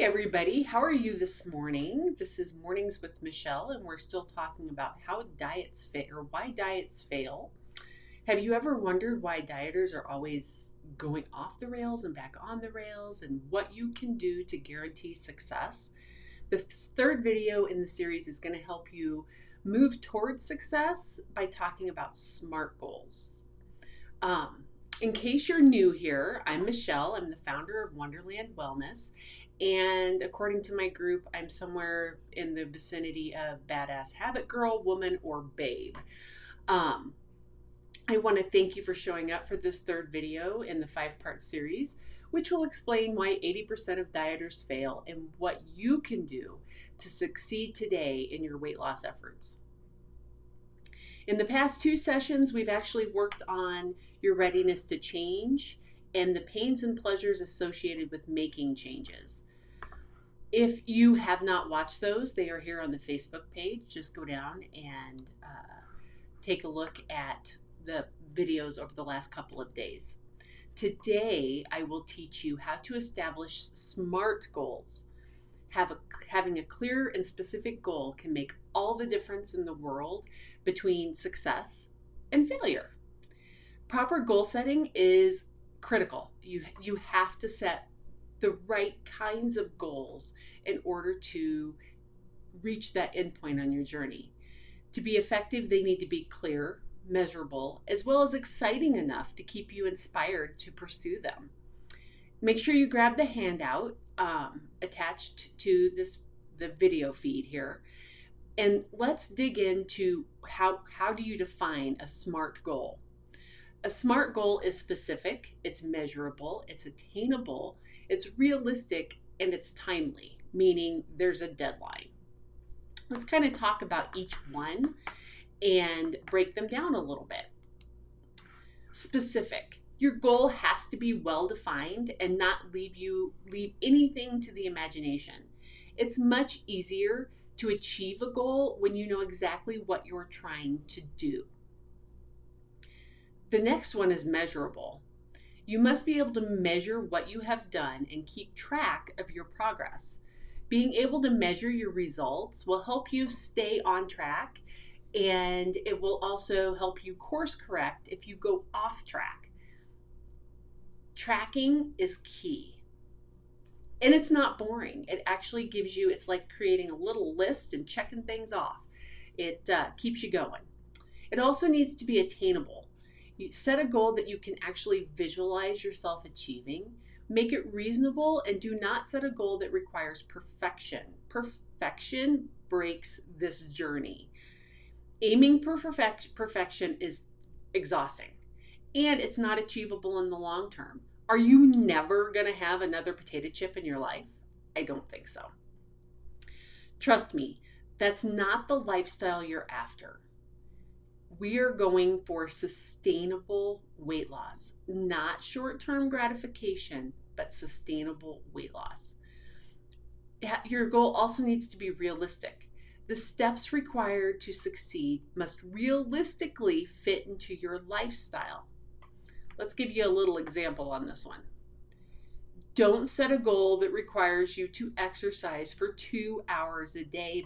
everybody, how are you this morning? This is Mornings with Michelle, and we're still talking about how diets fail or why diets fail. Have you ever wondered why dieters are always going off the rails and back on the rails, and what you can do to guarantee success? The third video in the series is going to help you move towards success by talking about SMART goals. In case you're new here, I'm Michelle. I'm the founder of Wonderland Wellness. And according to my group, I'm somewhere in the vicinity of badass habit girl, woman, or babe. I want to thank you for showing up for this third video in the 5-part series, which will explain why 80% of dieters fail and what you can do to succeed today in your weight loss efforts. In the past 2 sessions, we've actually worked on your readiness to change and the pains and pleasures associated with making changes. If you have not watched those, they are here on the Facebook page. Just go down and take a look at the videos over the last couple of days. Today, I will teach you how to establish SMART goals. Having a clear and specific goal can make all the difference in the world between success and failure. Proper goal setting is critical. You have to set the right kinds of goals in order to reach that endpoint on your journey. To be effective, they need to be clear, measurable, as well as exciting enough to keep you inspired to pursue them. Make sure you grab the handout attached to the video feed here, and let's dig into how do you define a SMART goal. A SMART goal is specific, it's measurable, it's attainable, it's realistic, and it's timely, meaning there's a deadline. Let's kind of talk about each one and break them down a little bit. Specific. Your goal has to be well defined and not leave anything to the imagination. It's much easier to achieve a goal when you know exactly what you're trying to do. The next one is measurable. You must be able to measure what you have done and keep track of your progress. Being able to measure your results will help you stay on track, and it will also help you course correct if you go off track. Tracking is key. And it's not boring. It actually gives you, it's like creating a little list and checking things off. It keeps you going. It also needs to be attainable. You set a goal that you can actually visualize yourself achieving. Make it reasonable, and do not set a goal that requires perfection. Perfection breaks this journey. Aiming for perfection is exhausting, and it's not achievable in the long term. Are you never going to have another potato chip in your life? I don't think so. Trust me, that's not the lifestyle you're after. We are going for sustainable weight loss, not short-term gratification, but sustainable weight loss. Your goal also needs to be realistic. The steps required to succeed must realistically fit into your lifestyle. Let's give you a little example on this one. Don't set a goal that requires you to exercise for 2 hours a day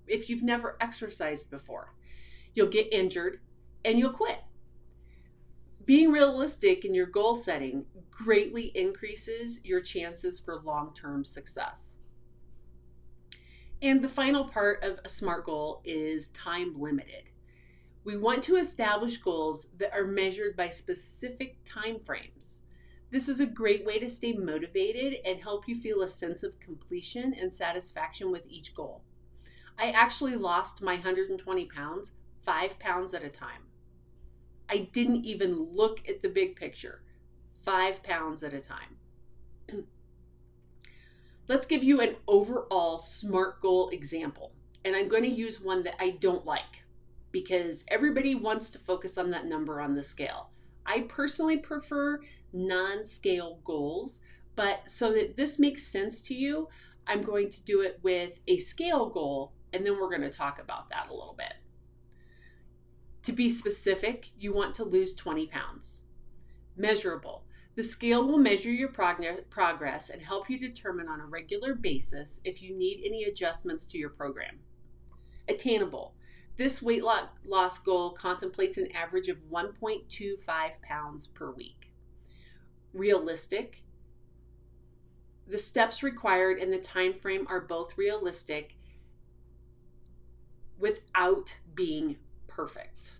if you've never exercised before. You'll get injured and you'll quit. Being realistic in your goal setting greatly increases your chances for long-term success. And the final part of a SMART goal is time limited. We want to establish goals that are measured by specific time frames. This is a great way to stay motivated and help you feel a sense of completion and satisfaction with each goal. I actually lost my 120 pounds 5 pounds at a time. I didn't even look at the big picture. 5 pounds at a time. Let's give you an overall SMART goal example. And I'm going to use one that I don't like because everybody wants to focus on that number on the scale. I personally prefer non-scale goals, but so that this makes sense to you, I'm going to do it with a scale goal, and then we're going to talk about that a little bit. To be specific, you want to lose 20 pounds. Measurable. The scale will measure your progress and help you determine on a regular basis if you need any adjustments to your program. Attainable. This weight loss goal contemplates an average of 1.25 pounds per week. Realistic. The steps required and the time frame are both realistic without being perfect.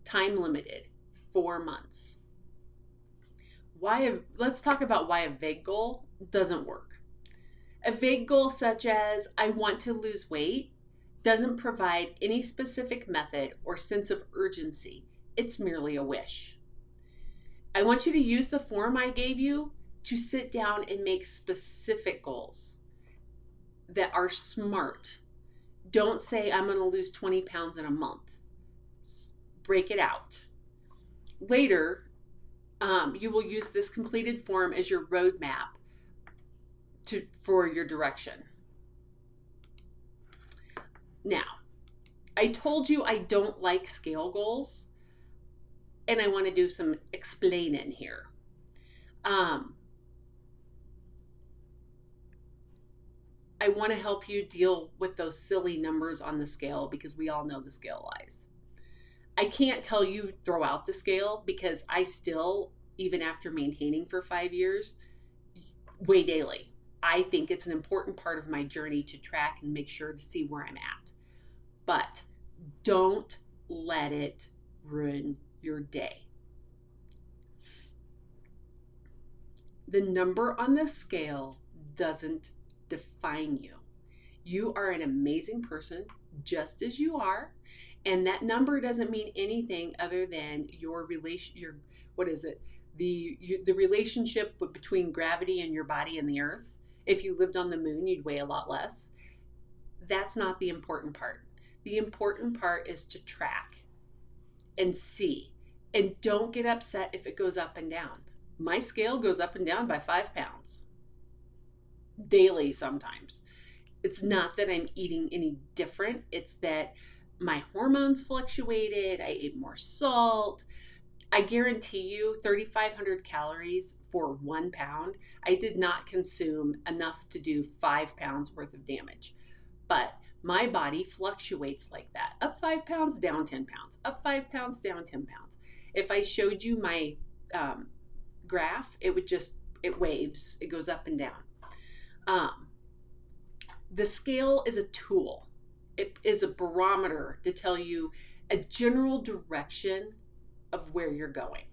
Time limited, 4 months. Let's talk about why a vague goal doesn't work. A vague goal such as, I want to lose weight, doesn't provide any specific method or sense of urgency. It's merely a wish. I want you to use the form I gave you to sit down and make specific goals that are SMART. Don't say, I'm going to lose 20 pounds in a month. Break it out. Later, you will use this completed form as your roadmap for your direction. Now, I told you I don't like scale goals, and I want to do some explaining here. I want to help you deal with those silly numbers on the scale because we all know the scale lies. I can't tell you throw out the scale because I still, even after maintaining for 5 years, weigh daily. I think it's an important part of my journey to track and make sure to see where I'm at. But don't let it ruin your day. The number on the scale doesn't define you. You are an amazing person just as you are. And that number doesn't mean anything other than the relationship between gravity and your body and the earth. If you lived on the moon, you'd weigh a lot less. That's not the important part. The important part is to track and see. And don't get upset if it goes up and down. My scale goes up and down by 5 pounds daily sometimes. It's not that I'm eating any different. It's that my hormones fluctuated. I ate more salt. I guarantee you 3,500 calories for 1 pound. I did not consume enough to do 5 pounds worth of damage. But my body fluctuates like that. Up 5 pounds, down 10 pounds. Up 5 pounds, down 10 pounds. If I showed you my graph, it waves. It goes up and down. The scale is a tool. It is a barometer to tell you a general direction of where you're going.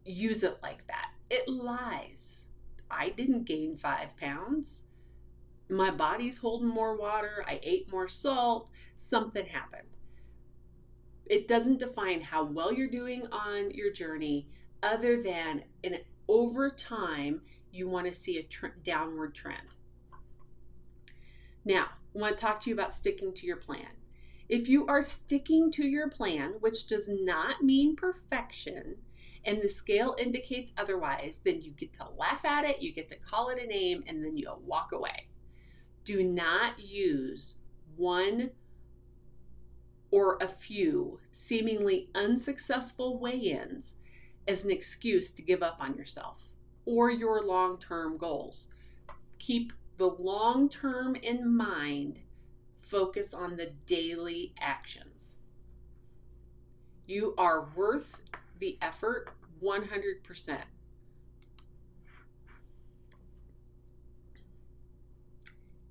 Use it like that. It lies. I didn't gain 5 pounds. My body's holding more water. I ate more salt. Something happened. It doesn't define how well you're doing on your journey other than over time, you want to see a downward trend. Now, I want to talk to you about sticking to your plan. If you are sticking to your plan, which does not mean perfection, and the scale indicates otherwise, then you get to laugh at it, you get to call it a name, and then you'll walk away. Do not use one or a few seemingly unsuccessful weigh-ins as an excuse to give up on yourself or your long-term goals. Keep the long-term in mind. Focus on the daily actions. You are worth the effort 100%.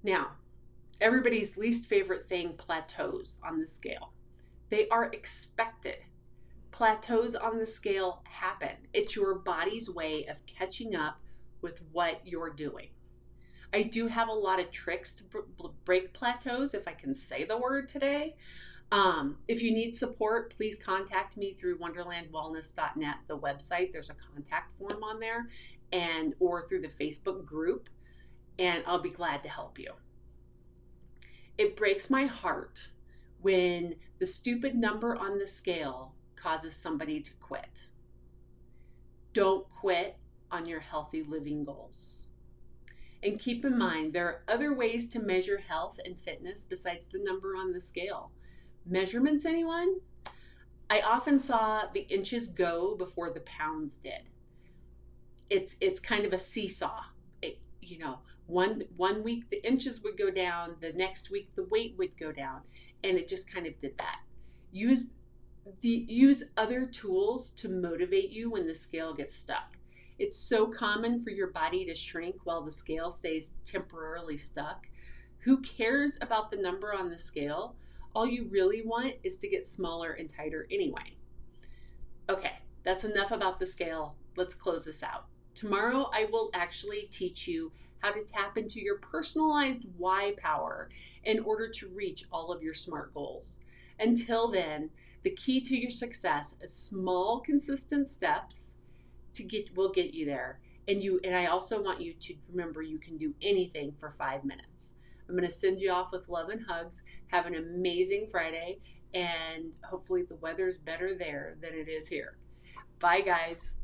Now, everybody's least favorite thing, plateaus on the scale. They are expected. Plateaus on the scale happen. It's your body's way of catching up with what you're doing. I do have a lot of tricks to break plateaus, if I can say the word today. If you need support, please contact me through wonderlandwellness.net, the website. There's a contact form on there, or through the Facebook group, and I'll be glad to help you. It breaks my heart when the stupid number on the scale causes somebody to quit. Don't quit on your healthy living goals. And keep in mind, there are other ways to measure health and fitness besides the number on the scale. Measurements, anyone? I often saw the inches go before the pounds did. it's kind of a seesaw. You know, one week the inches would go down, the next week the weight would go down, and it just kind of did that. Use use other tools to motivate you when the scale gets stuck. It's so common for your body to shrink while the scale stays temporarily stuck. Who cares about the number on the scale? All you really want is to get smaller and tighter anyway. Okay, that's enough about the scale. Let's close this out. Tomorrow, I will actually teach you how to tap into your personalized why power in order to reach all of your SMART goals. Until then, the key to your success is small, consistent steps will get you there. And I also want you to remember you can do anything for 5 minutes. I'm going to send you off with love and hugs. Have an amazing Friday, and hopefully the weather's better there than it is here. Bye, guys.